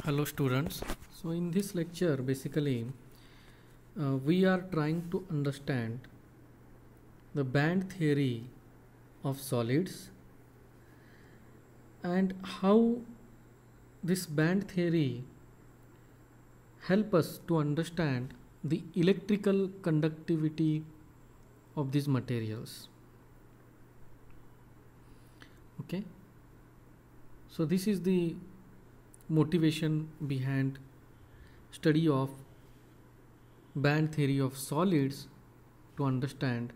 Hello students. So in this lecture basically we are trying to understand the band theory of solids and how this band theory help us to understand the electrical conductivity of these materials. Okay, so this is the motivation behind study of band theory of solids to understand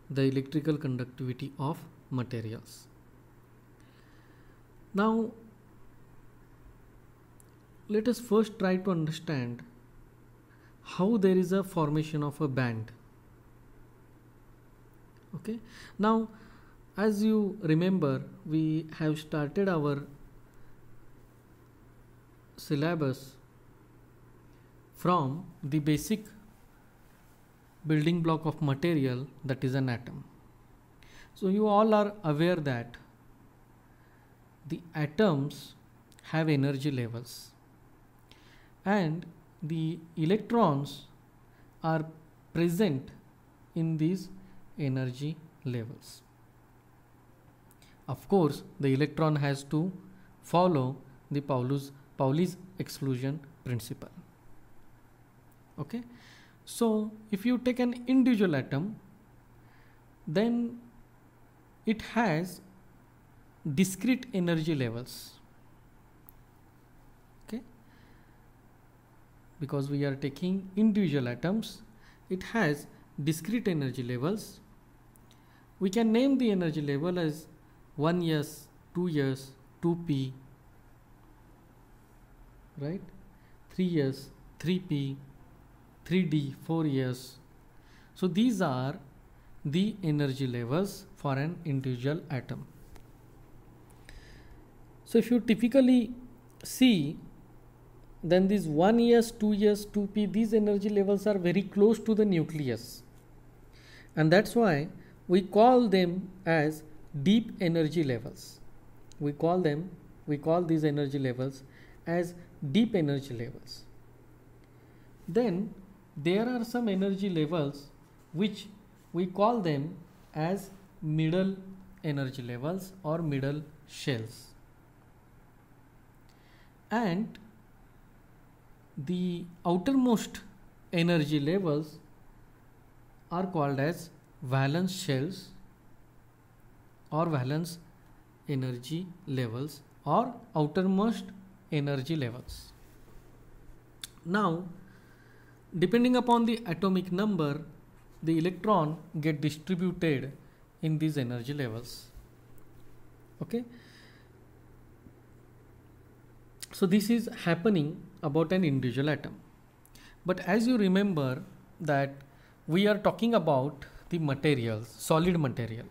the electrical conductivity of materials. Now let us first try to understand how there is a formation of a band. Okay, now as you remember, we have started our syllabus from the basic building block of material, that is an atom. So you all are aware that the atoms have energy levels and the electrons are present in these energy levels. Of course, the electron has to follow the Pauli's exclusion principle. Okay, so if you take an individual atom, then it has discrete energy levels. Okay, because we are taking individual atoms, it has discrete energy levels. We can name the energy level as 1s, 2s, 2p, right, 3s, 3p, 3d, 4s. So these are the energy levels for an individual atom. So if you typically see, then these 1s, 2s, 2p, these energy levels are very close to the nucleus, and that's why we call them as deep energy levels. We call these energy levels as deep energy levels. Then there are some energy levels which we call them as middle energy levels or middle shells, and the outermost energy levels are called as valence shells or valence energy levels or outermost energy levels. Now, depending upon the atomic number, the electron get distributed in these energy levels. Okay, so this is happening about an individual atom. But as you remember that we are talking about the materials, solid material.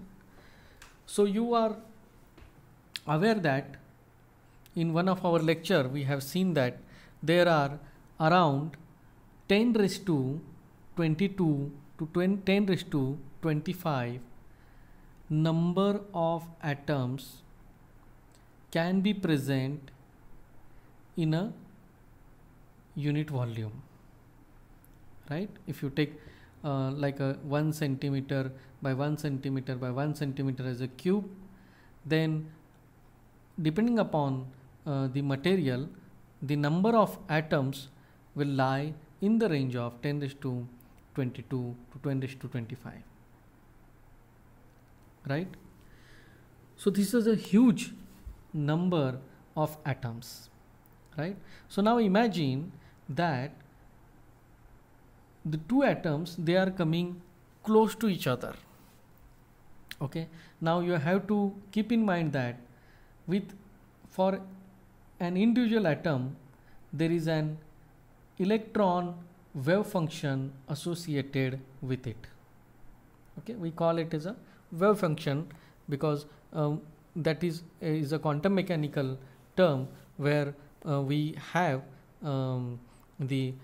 So you are aware that in one of our lecture we have seen that there are around 10 raised to 22 to 10 raised to 25 number of atoms can be present in a unit volume, right? If you take like a 1 centimeter by 1 centimeter by 1 centimeter as a cube, then depending upon the material, the number of atoms will lie in the range of 10 raised to 22 to 10 raised to 25, right? So this is a huge number of atoms, right? So now imagine that the two atoms, they are coming close to each other. Okay, now you have to keep in mind that for an individual atom there is an electron wave function associated with it. Okay, we call it as a wave function because that is a quantum mechanical term where we have the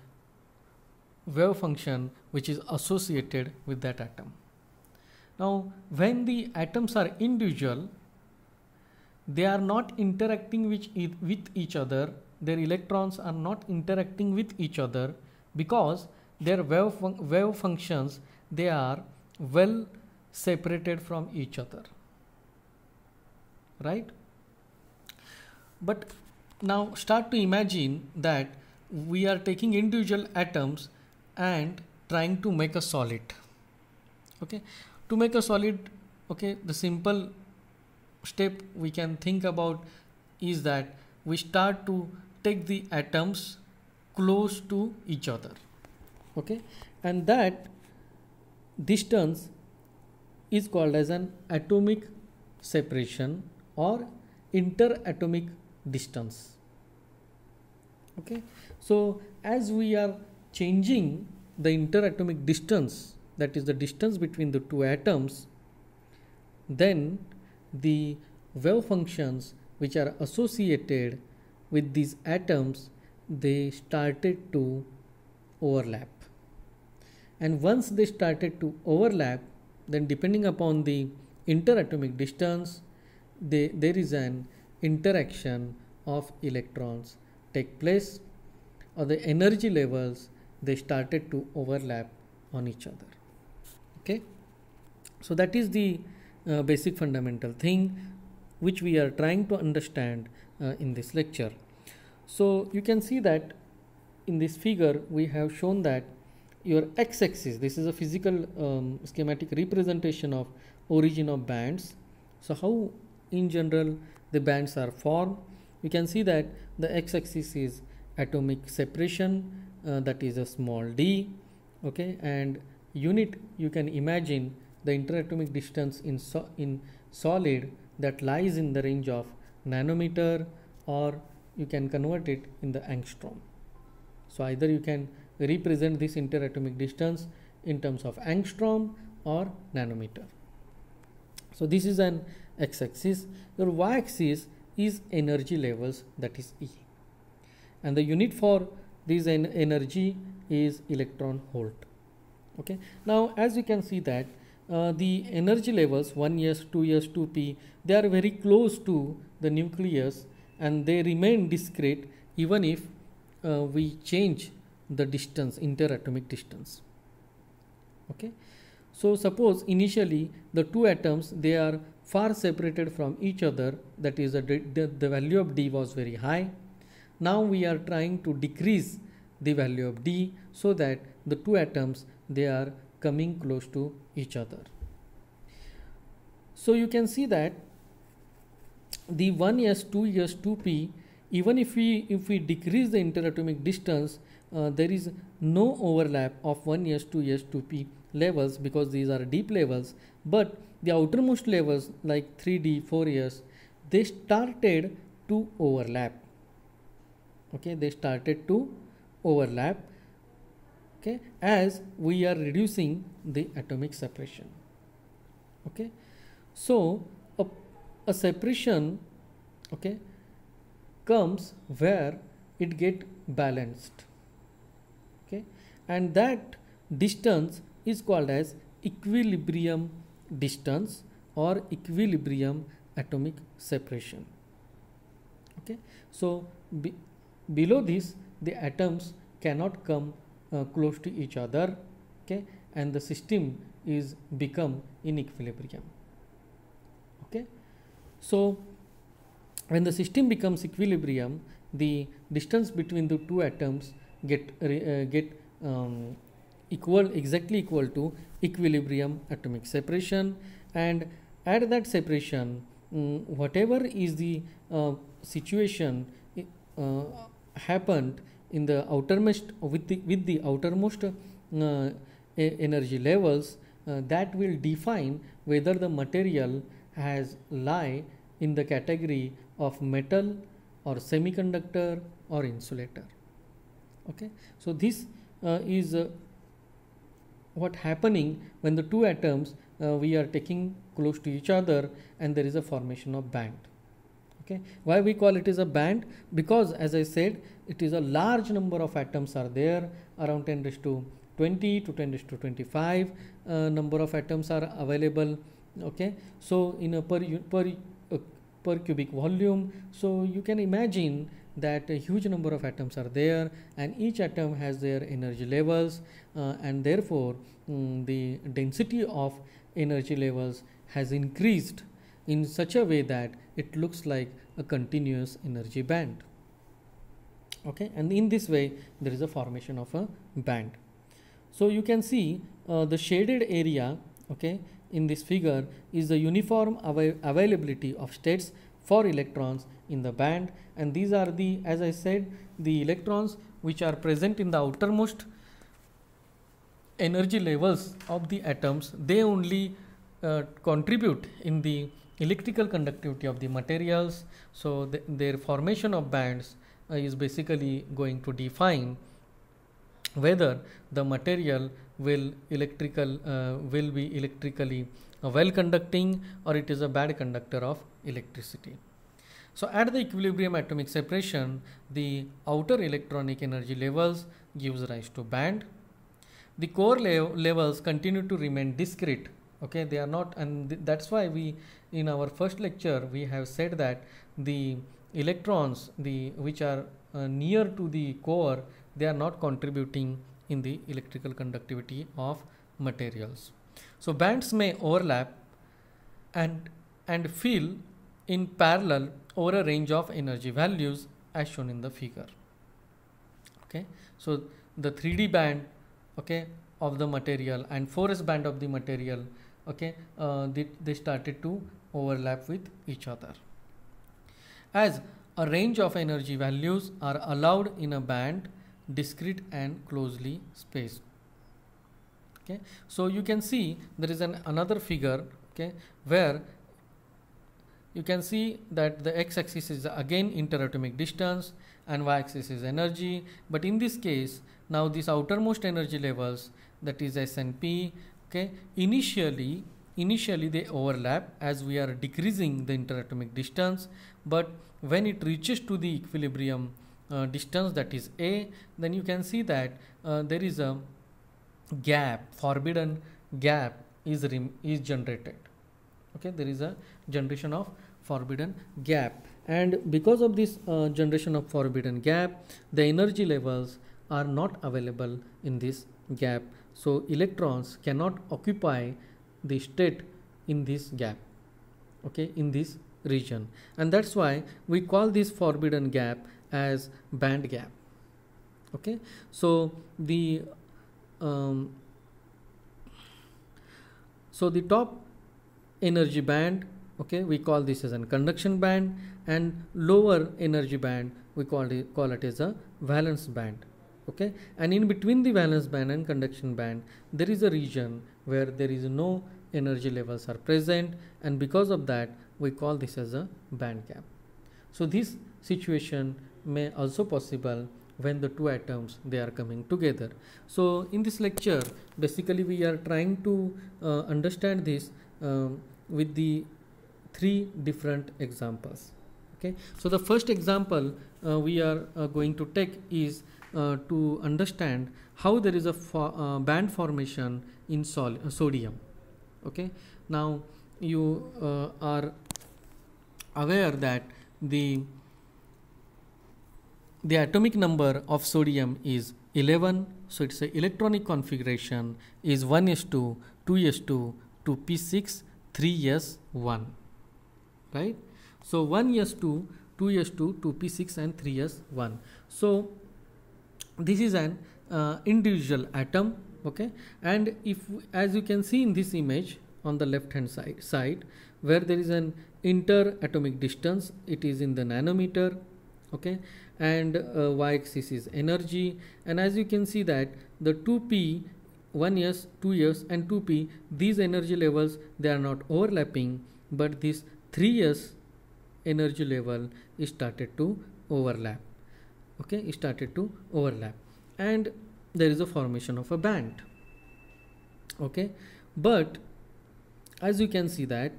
wave function which is associated with that atom. Now when the atoms are individual, they are not interacting with each other their electrons are not interacting with each other because their wave functions, they are well separated from each other, right? But now start to imagine that we are taking individual atoms and trying to make a solid. Okay, to make a solid, okay, the simple step we can think about is that we start to take the atoms close to each other. Okay, and that distance is called as an atomic separation or interatomic distance. Okay, so as we are changing the interatomic distance, that is the distance between the two atoms, then the wave functions which are associated with these atoms, they started to overlap. And once they started to overlap, then depending upon the interatomic distance, there is an interaction of electrons take place, or the energy levels, they started to overlap on each other. Okay, so that is the basic fundamental thing which we are trying to understand in this lecture. So you can see that in this figure we have shown that your x-axis, this is a physical schematic representation of origin of bands. So how in general the bands are formed? You can see that the x-axis is atomic separation, that is a small d. Okay, and unit, you can imagine the interatomic distance in solid that lies in the range of nanometer, or you can convert it in the angstrom. So either you can represent this interatomic distance in terms of angstrom or nanometer. So this is an x-axis. Your y-axis is energy levels, that is E, and the unit for this energy is electron volt. Okay, now as you can see that the energy levels 1s, 2s, 2p, they are very close to the nucleus and they remain discrete even if we change the distance, interatomic distance. Okay, so suppose initially the two atoms, they are far separated from each other, that is the value of d was very high. Now we are trying to decrease the value of d so that the two atoms, they are coming close to each other. So you can see that the 1s, 2s, 2p, even if we decrease the interatomic distance, there is no overlap of 1s, 2s, 2p levels because these are deep levels, but the outermost levels like 3d, 4s, they started to overlap. Okay, they started to overlap. Okay, as we are reducing the atomic separation. Okay, so a separation, okay, comes where it get balanced. Okay, and that distance is called as equilibrium distance or equilibrium atomic separation. Okay, so below this the atoms cannot come close to each other. Okay, and the system is become in equilibrium. Okay, so when the system becomes equilibrium, the distance between the two atoms get exactly equal to equilibrium atomic separation, and at that separation, whatever is the situation happened in the outermost with the outermost energy levels, that will define whether the material has lie in the category of metal or semiconductor or insulator. Okay, so this is what happening when the two atoms we are taking close to each other and there is a formation of band. Okay, why we call it as a band? Because as I said, it is a large number of atoms are there, around 10 raised to 20 to 10 raised to 25 number of atoms are available. Okay, so in a per cubic volume, so you can imagine that a huge number of atoms are there, and each atom has their energy levels, and therefore the density of energy levels has increased in such a way that it looks like a continuous energy band. Okay, and in this way there is a formation of a band. So you can see the shaded area, okay, in this figure is the uniform availability of states for electrons in the band, and these are the, as I said, the electrons which are present in the outermost energy levels of the atoms. They only contribute in the electrical conductivity of the materials. So their formation of bands is basically going to define whether the material will be electrically well conducting, or it is a bad conductor of electricity. So at the equilibrium atomic separation, the outer electronic energy levels gives rise to band. The core levels continue to remain discrete. Okay, they are not, and that's why we, in our first lecture, we have said that the electrons which are near to the core, they are not contributing in the electrical conductivity of materials. So bands may overlap and fill in parallel over a range of energy values as shown in the figure. Okay, so the 3D band, okay, of the material and 4s band of the material, okay, they started to overlap with each other. As a range of energy values are allowed in a band, discrete and closely spaced. Okay, so you can see there is another figure, okay, where you can see that the x-axis is again interatomic distance and y-axis is energy, but in this case now these outermost energy levels, that is S and P, okay, initially they overlap as we are decreasing the interatomic distance, but when it reaches to the equilibrium distance, that is A, then you can see that there is a gap, forbidden gap is generated. Okay, there is a generation of forbidden gap, and because of this generation of forbidden gap, the energy levels are not available in this gap. So electrons cannot occupy the state in this gap, okay, in this region, and that's why we call this forbidden gap as band gap. Okay, so the top energy band, okay, we call this as a conduction band, and lower energy band we call it as a valence band. Okay, and in between the valence band and conduction band there is a region where there is no energy levels are present, and because of that we call this as a band gap. So this situation may also possible when the two atoms they are coming together. So in this lecture basically we are trying to understand this with the three different examples. Okay, so the first example we are going to take is to understand how there is a band formation in sodium. Okay, now you are aware that the atomic number of sodium is 11, so it's a electronic configuration is 1s2, 2s2, 2p6, 3s1, right? So 1s2, 2s2, 2p6 and 3s1. So this is an individual atom. Okay, and if, as you can see in this image on the left hand side where there is an interatomic distance, it is in the nanometer. Okay, and y-axis is energy, and as you can see that the 2p, 1s, 2s and 2p, these energy levels they are not overlapping, but this 3s energy level is started to overlap. Okay, it started to overlap, and there is a formation of a band. Okay, but as you can see that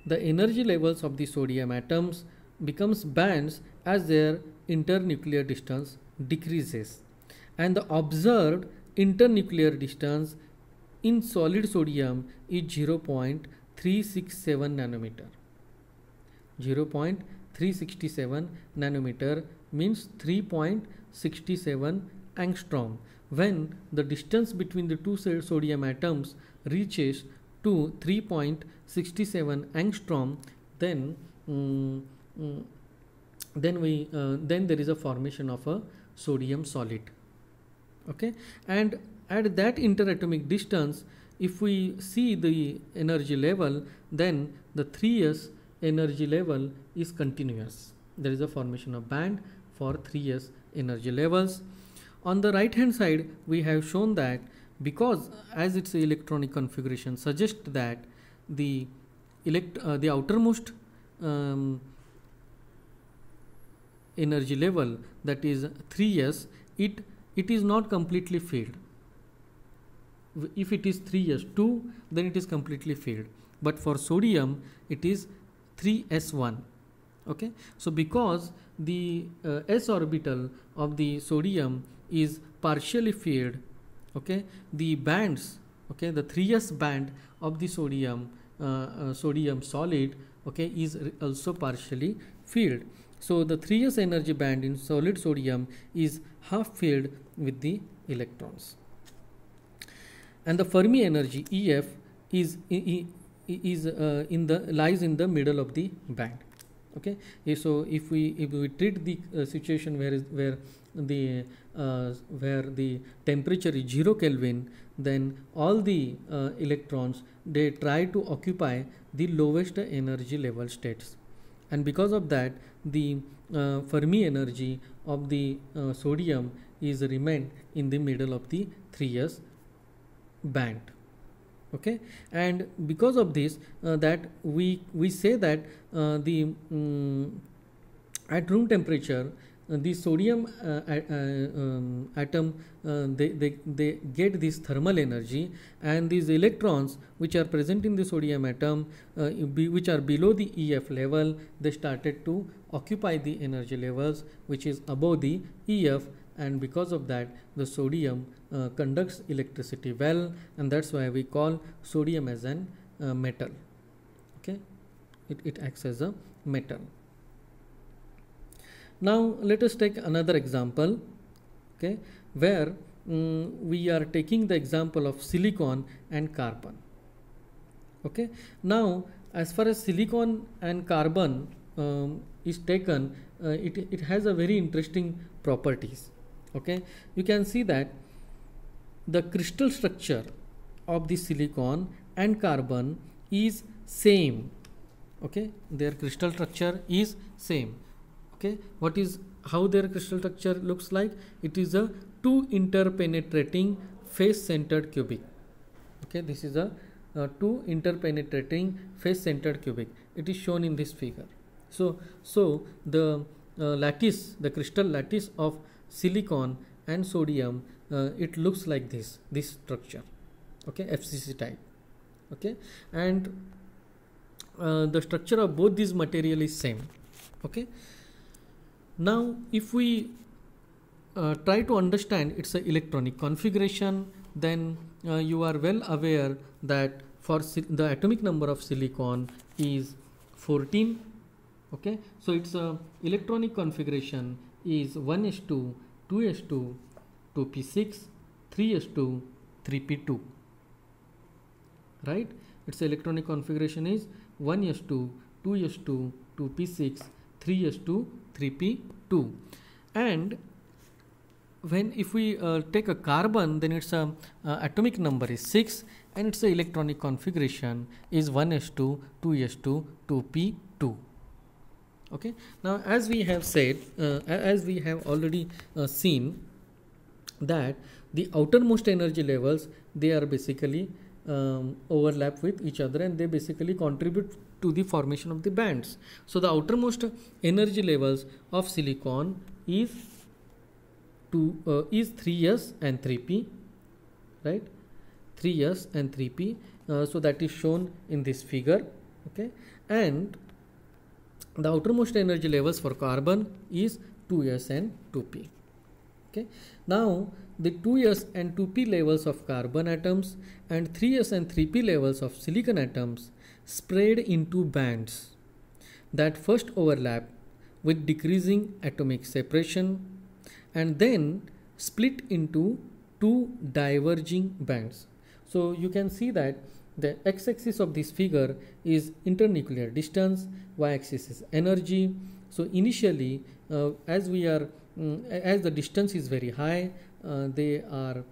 the energy levels of the sodium atoms becomes bands as their internuclear distance decreases, and the observed internuclear distance in solid sodium is 0.367 nanometer. 0.367 367 nanometer means 3.67 angstrom. When the distance between the two sodium atoms reaches to 3.67 angstrom, then then there is a formation of a sodium solid. Okay, and at that interatomic distance, if we see the energy level, then the 3s energy level is continuous. There is a formation of band for 3s energy levels. On the right hand side, we have shown that because as its electronic configuration suggests that the outermost energy level, that is 3s, it is not completely filled. If it is 3s2, then it is completely filled, but for sodium it is 3s1. Okay, so because the s orbital of the sodium is partially filled, okay, the bands, okay, the 3s band of the sodium solid, okay, is also partially filled. So the 3s energy band in solid sodium is half filled with the electrons, and the Fermi energy EF is lies in the middle of the band. Okay, so if we treat the situation where the temperature is 0 Kelvin, then all the electrons, they try to occupy the lowest energy level states, and because of that the Fermi energy of the sodium is remained in the middle of the 3s band. Okay, and because of this that we say that at room temperature the sodium atom they get this thermal energy, and these electrons which are present in the sodium atom which are below the EF level, they started to occupy the energy levels which is above the EF, and because of that the sodium conducts electricity well, and that's why we call sodium as an metal. Okay, it acts as a metal. Now let us take another example, okay, where we are taking the example of silicon and carbon. Okay, now as far as silicon and carbon is taken, it has a very interesting properties. Okay, you can see that the crystal structure of the silicon and carbon is same. Okay, their crystal structure is same. Okay, how their crystal structure looks like? It is a two interpenetrating face centered cubic. Okay, this is a two interpenetrating face centered cubic. It is shown in this figure. So the lattice, the crystal lattice of silicon and sodium, it looks like this structure. Okay, FCC type. Okay, and the structure of both these material is same. Okay, now if we try to understand its electronic configuration, then you are well aware that for the atomic number of silicon is 14. Okay, so its electronic configuration is 1s2, 2s2, 2p6, 3s2, 3p2. Right, its electronic configuration is 1s2, 2s2, 2p6, 3s2, 3p2. And if we take a carbon, then its atomic number is 6, and its electronic configuration is 1s2, 2s2, 2p2. Okay, now as we have said, as we have already seen that the outermost energy levels, they are basically overlap with each other, and they basically contribute to the formation of the bands. So the outermost energy levels of silicon is 3s and 3p, right? 3s and 3p. So that is shown in this figure. Okay, and the outermost energy levels for carbon is 2s and 2p. Okay, now the 2s and 2p levels of carbon atoms and 3s and 3p levels of silicon atoms spread into bands that first overlap with decreasing atomic separation and then split into two diverging bands. So you can see that the x-axis of this figure is internuclear distance, y-axis is energy. So initially, as the distance is very high, they are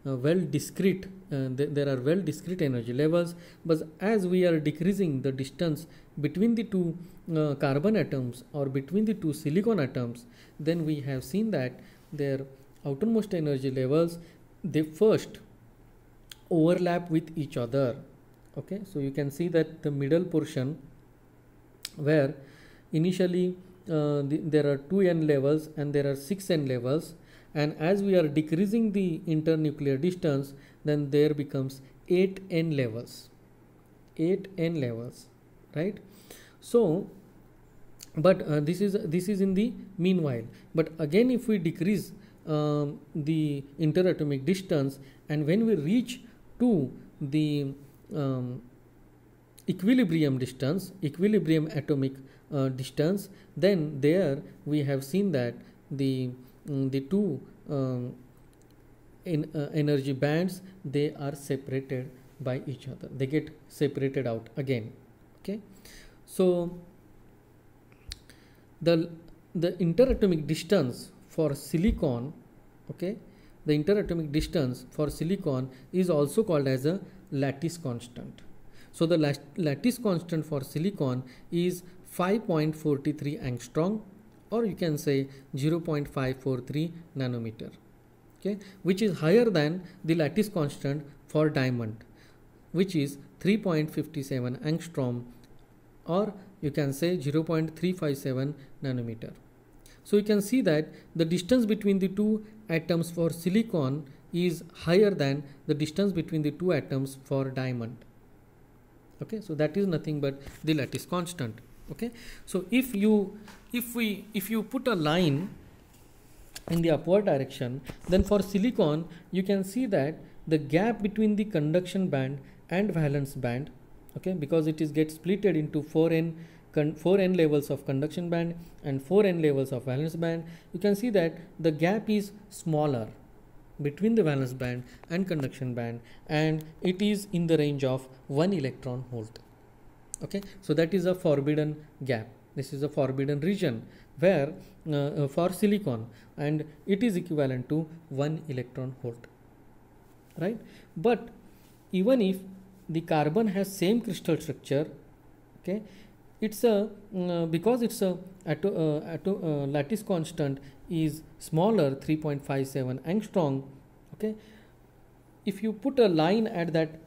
well discrete. There are well discrete energy levels, but as we are decreasing the distance between the two carbon atoms or between the two silicon atoms, then we have seen that their outermost energy levels, they first overlap with each other. Okay, so you can see that the middle portion where initially there are 2n levels and there are 6n levels, and as we are decreasing the internuclear distance, then there becomes 8n levels, right? So but this is in the meanwhile. But again, if we decrease the interatomic distance, and when we reach to the equilibrium atomic distance, then there we have seen that the two energy bands, they are separated by each other, they get separated out again. Okay, so the interatomic distance for silicon, okay, the interatomic distance for silicon is also called as a lattice constant. So the lattice constant for silicon is 5.43 angstrom, or you can say 0.543 nanometer, okay, which is higher than the lattice constant for diamond, which is 3.57 angstrom, or you can say 0.357 nanometer. So you can see that the distance between the two atoms for silicon is higher than the distance between the two atoms for diamond. Okay, so that is nothing but the lattice constant. Okay, so if you put a line in the upward direction, then for silicon you can see that the gap between the conduction band and valence band, okay, because it is gets splitted into 4n levels of conduction band and 4n levels of valence band, you can see that the gap is smaller between the valence band and conduction band, and it is in the range of 1 electron volt. Okay, so that is a forbidden gap. This is a forbidden region where for silicon, and it is equivalent to 1 electron volt, right? But even if the carbon has same crystal structure, okay, it's a because it's a lattice constant is smaller, 3.57 angstrom. Okay, if you put a line at that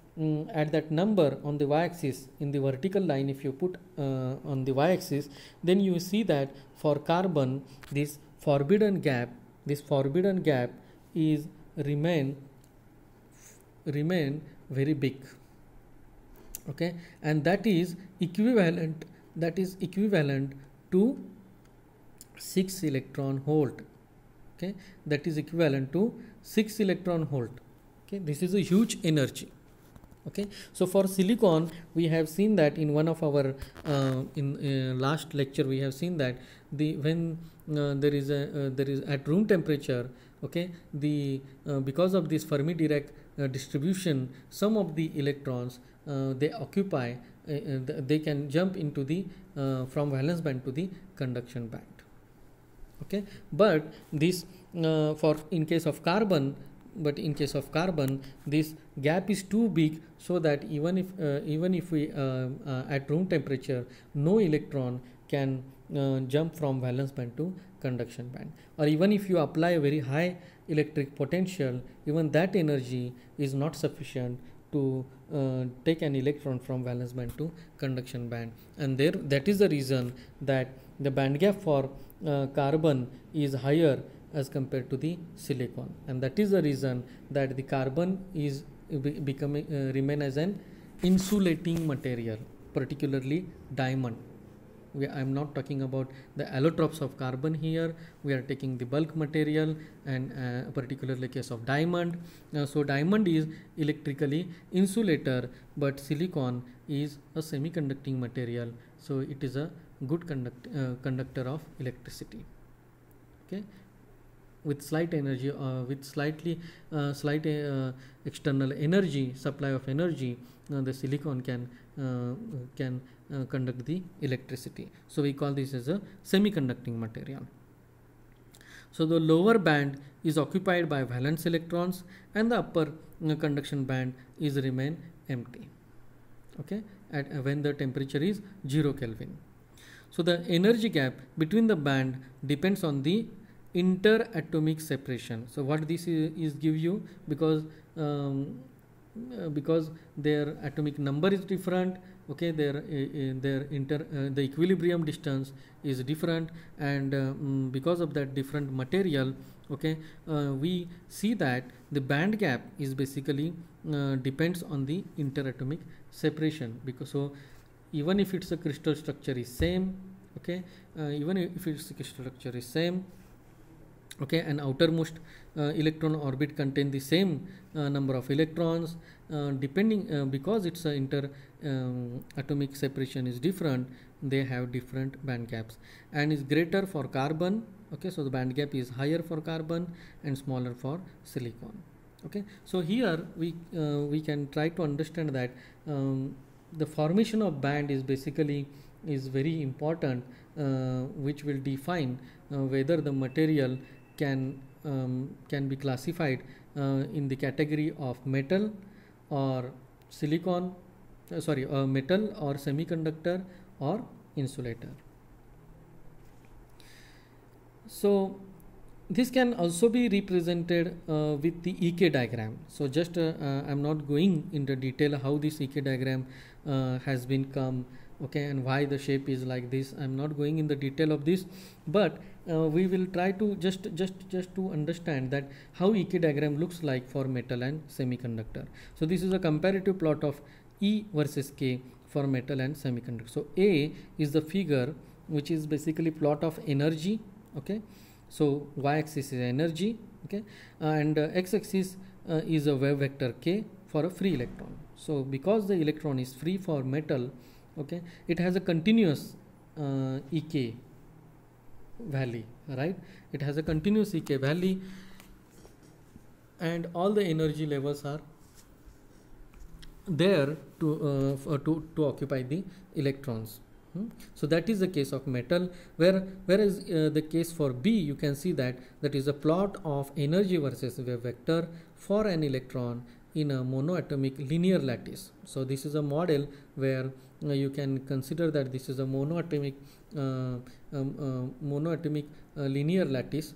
number on the y-axis, in the vertical line, if you put on the y-axis, then you see that for carbon this forbidden gap is remain very big. Okay, and that is equivalent to 6 electron volt. Okay, that is equivalent to 6 electron volt. Okay, this is a huge energy. Okay, so for silicon we have seen that in one of our last lecture we have seen that when there is at room temperature, okay, because of this Fermi-Dirac distribution, some of the electrons they occupy, they can jump into the from valence band to the conduction band. Okay, but this in case of carbon, this gap is too big, so that even if we at room temperature, no electron can jump from valence band to conduction band, or even if you apply a very high electric potential, even that energy is not sufficient to take an electron from valence band to conduction band. And that is the reason that the band gap for carbon is higher as compared to the silicon, and that is the reason that the carbon is remain as an insulating material, particularly diamond. I am not talking about the allotropes of carbon here. We are taking the bulk material, and particularly case of diamond. So diamond is electrically insulator, but silicon is a semiconducting material, so it is a good conductor of electricity. Okay, with slight energy, with slight external energy, supply of energy, the silicon can conduct the electricity. So we call this as a semiconducting material. So the lower band is occupied by valence electrons, and the upper conduction band is remain empty. Okay, at when the temperature is 0 Kelvin. So the energy gap between the band depends on the interatomic separation. So what this is give you, because their atomic number is different, okay, their the equilibrium distance is different, and because of that different material, okay, we see that the band gap is basically depends on the interatomic separation. Because so even if it's a crystal structure is same, okay, even if its crystal structure is same, okay, and outermost electron orbit contain the same number of electrons, depending because its atomic separation is different, they have different band gaps, and is greater for carbon. Okay, so the band gap is higher for carbon and smaller for silicon. Okay, so here we can try to understand that the formation of band is basically is very important, which will define whether the material can be classified in the category of metal or silicon, metal or semiconductor or insulator. So this can also be represented with the EK diagram. So just I'm not going into detail how this EK diagram has been come, okay, and why the shape is like this. I'm not going in the detail of this, but we will try to just to understand that how EK diagram looks like for metal and semiconductor. So this is a comparative plot of E versus K for metal and semiconductor. So A is the figure which is basically plot of energy, okay. So y-axis is energy, okay, and x-axis is a wave vector k for a free electron. So because the electron is free for metal, okay, it has a continuous EK value, right? It has a continuous EK value, and all the energy levels are there to occupy the electrons. So that is the case of metal, whereas the case for B, you can see that is a plot of energy versus wave vector for an electron in a monoatomic linear lattice. So this is a model where you can consider that this is a monoatomic linear lattice,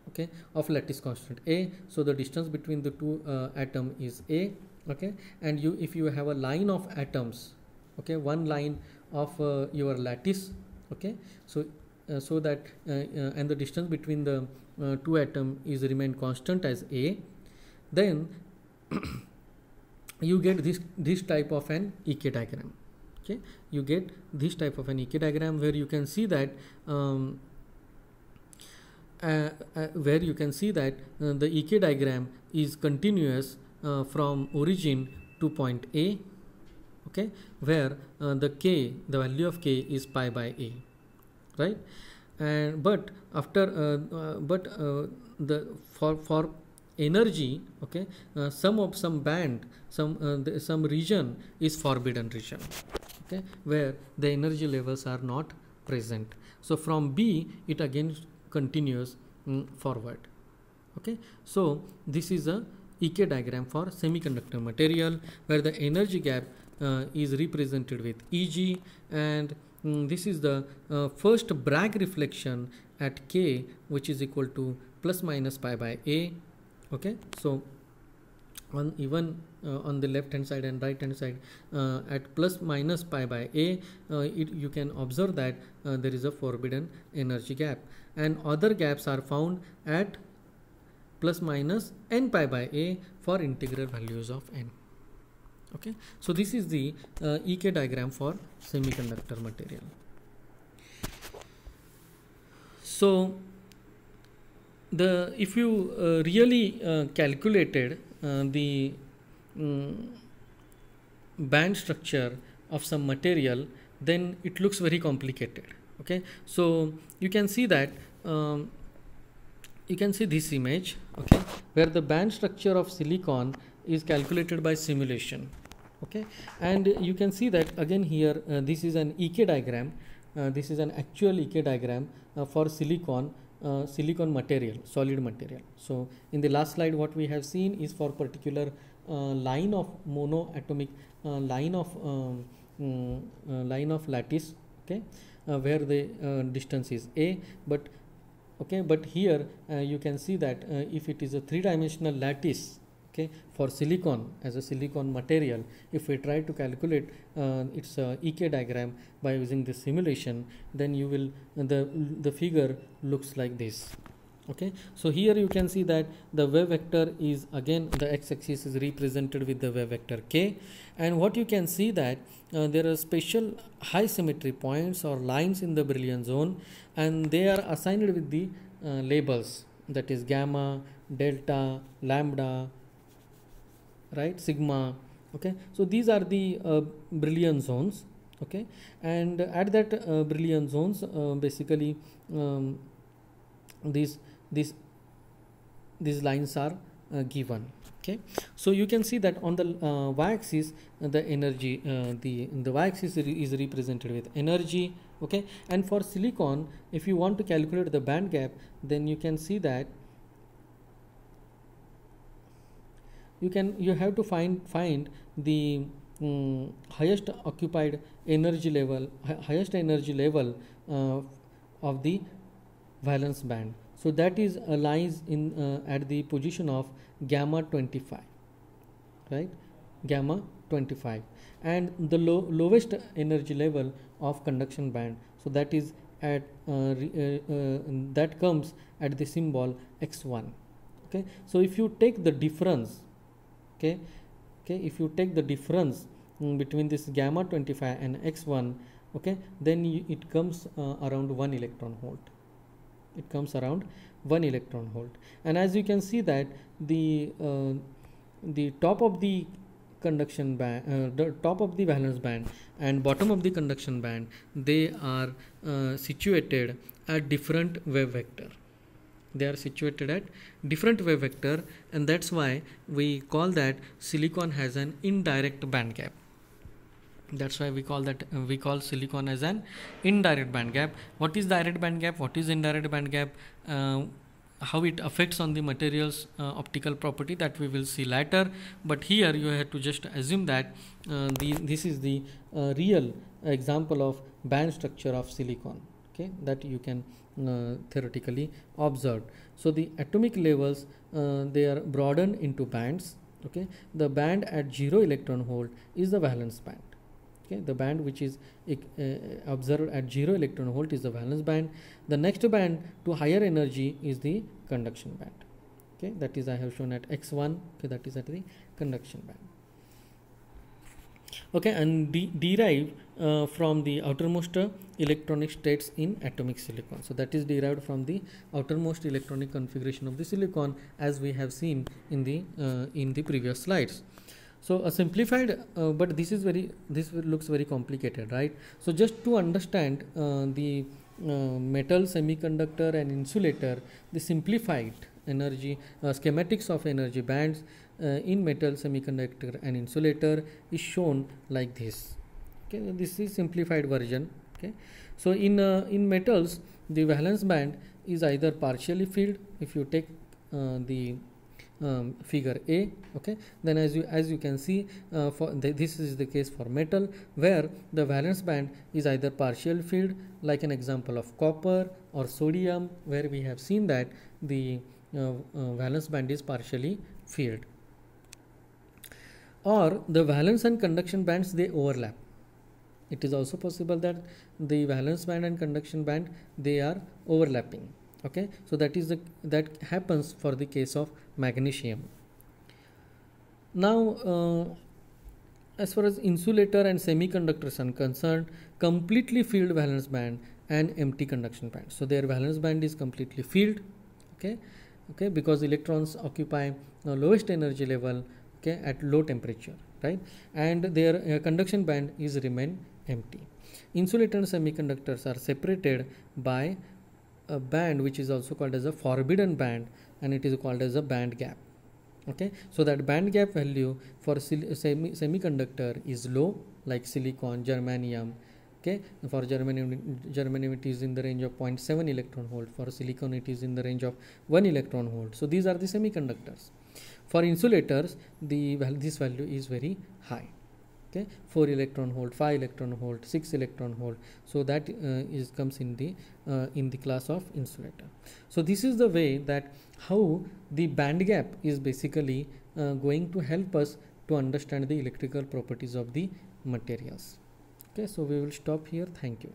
okay, of lattice constant A. So the distance between the two atom is A, okay, and if you have a line of atoms, okay, one line of your lattice, okay, so that and the distance between the two atom is remain constant as A, then you get this type of an EK diagram. Okay, you get this type of an EK diagram where you can see that the EK diagram is continuous from origin to point A, okay, where the value of k is pi by a, right? And but after the for energy, okay, some band, some region is forbidden region, okay, where the energy levels are not present. So from B it again continues forward. Okay, so this is a EK diagram for semiconductor material where the energy gap is represented with Eg, and this is the first Bragg reflection at K, which is equal to plus minus pi by A. Okay, so on the left hand side and right hand side at plus minus pi by A, you can observe that there is a forbidden energy gap, and other gaps are found at plus minus n pi by A for integral values of n. Okay, so this is the EK diagram for semiconductor material. So if you really calculated the band structure of some material, then it looks very complicated. Okay, so you can see that you can see this image, okay, where the band structure of silicon is calculated by simulation. Okay, and you can see that again here this is an EK diagram. This is an actual EK diagram for silicon material, solid material. So in the last slide what we have seen is for particular line of monoatomic line of lattice, okay, where the distance is a, but okay, but here you can see that if it is a three-dimensional lattice, okay, for silicon as a silicon material, if we try to calculate its EK diagram by using this simulation, then you will the figure looks like this. Okay, so here you can see that the wave vector is again the x-axis is represented with the wave vector k, and what you can see that there are special high symmetry points or lines in the Brillouin zone, and they are assigned with the labels, that is gamma, delta, lambda, right, sigma. Okay, so these are the Brillouin zones. Okay, and at that Brillouin zones basically these lines are given. Okay, so you can see that on the y-axis the energy the y-axis is represented with energy. Okay, and for silicon, if you want to calculate the band gap, then you can see that you have to find the highest occupied energy level, highest energy level of the valence band. So that is lies in at the position of gamma 25, right, gamma 25, and the lowest energy level of conduction band, so that is at that comes at the symbol x1. Okay, so if you take the difference, okay, if you take the difference between this gamma 25 and x1, okay, then it comes around 1 electron volt. It comes around 1 electron volt, and as you can see that the top of the conduction band, the top of the valence band and bottom of the conduction band, they are situated at different wave vector. They are situated at different wave vector, and that's why we call that silicon has an indirect band gap. That's why we call silicon as an indirect band gap. What is direct band gap? What is indirect band gap? How it affects on the material's optical property, that we will see later. But here you have to just assume that this is the real example of band structure of silicon. Okay, that you can theoretically observe. So the atomic levels they are broadened into bands. Okay, the band at 0 electron volt is the valence band. Okay, the band which is observed at 0 electron volt is the valence band. The next band to higher energy is the conduction band. Okay, that is I have shown at x1. Okay, that is at the conduction band. Okay, and derive from the outermost electronic states in atomic silicon. So that is derived from the outermost electronic configuration of the silicon, as we have seen in the previous slides. So a simplified, but this looks very complicated, right? So just to understand the metal, semiconductor and insulator, the simplified energy schematics of energy bands in metal, semiconductor and insulator is shown like this. Okay, this is simplified version. Okay, so in metals the valence band is either partially filled, if you take the figure A. Okay, then as you can see this is the case for metal, where the valence band is either partial filled, like an example of copper or sodium, where we have seen that the valence band is partially filled, or the valence and conduction bands they overlap. It is also possible that the valence band and conduction band they are overlapping. Okay, so that happens for the case of magnesium. Now as far as insulator and semiconductors are concerned, completely filled valence band and empty conduction band. So their valence band is completely filled. Okay, because electrons occupy lowest energy level, okay, at low temperature, right, and their conduction band is remain empty. Insulator and semiconductors are separated by a band which is also called as a forbidden band, and it is called as a band gap. Okay, so that band gap value for semiconductor is low, like silicon, germanium. Okay, for germanium it is in the range of 0.7 electron volt. For silicon it is in the range of 1 electron volt. So these are the semiconductors. For insulators, this value is very high. Okay, 4 electron volt, 5 electron volt, 6 electron volt. So that comes in the class of insulator. So this is the way that how the band gap is basically going to help us to understand the electrical properties of the materials. Okay, so we will stop here. Thank you.